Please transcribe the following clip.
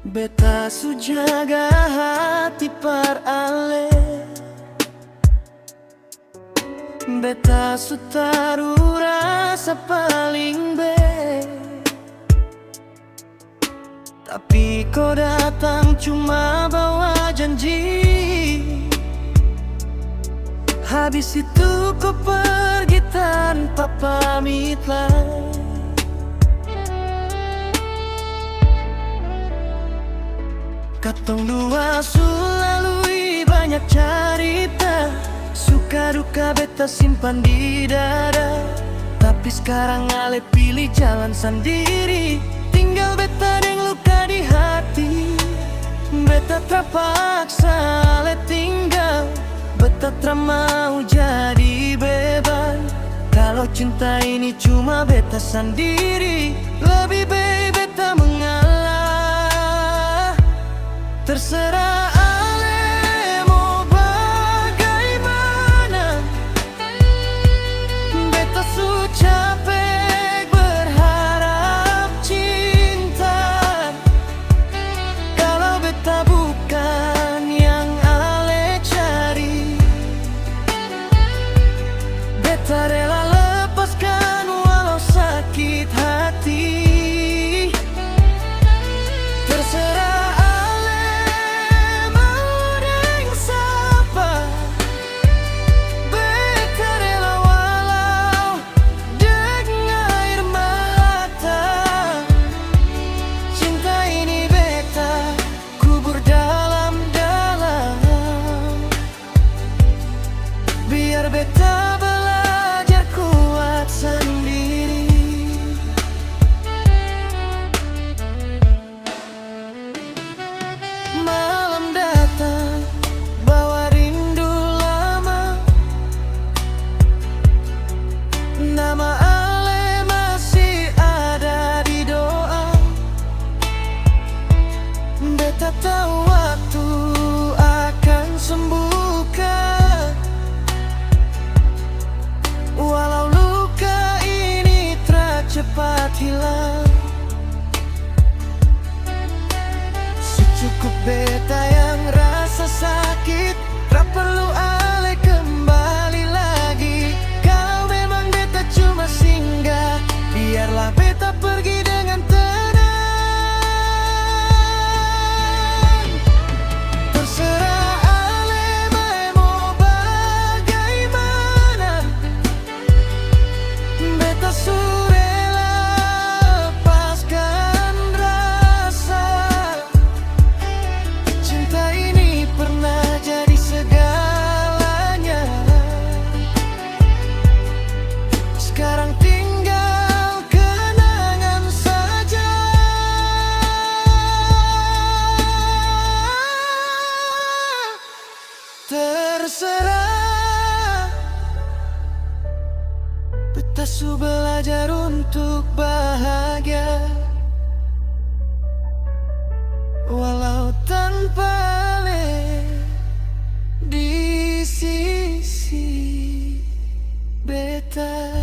Beta su jaga hati per ale, beta su taruh rasa paling be. Tapi kau datang cuma bawa janji, habis itu kau pergi tanpa pamit lagi. Katong dua sulalui banyak cerita, suka duka beta simpan di dada. Tapi sekarang ale pilih jalan sendiri, tinggal beta deng luka di hati. Beta terpaksa ale tinggal, beta tak mau jadi beban. Kalau cinta ini cuma beta sendiri, lebih baik beta mengalah. Terserah ale mau bagaimana, beta su capek berharap cinta. Kalau beta bukan yang ale cari, beta rela lepaskan walau sakit hati. Terserah beta belajar kuat sendiri. Malam datang bawa rindu lama, nama ale masih ada di doa. Beta tahu waktu akan sembuhkan, walau luka ini tak cepat hilang. Secukup beta yang rasa sakit, tak perlu ale kembali lagi. Kalau memang beta cuma singgah, biarlah beta pergi dengan tenang. Terserah ale mau bagaimana, beta su rela lepaskan rasa. Cinta ini pernah jadi segalanya, sekarang tinggal kenangan saja. Terserah, beta su belajar untuk bahagia, walau tanpa ale di sisi beta.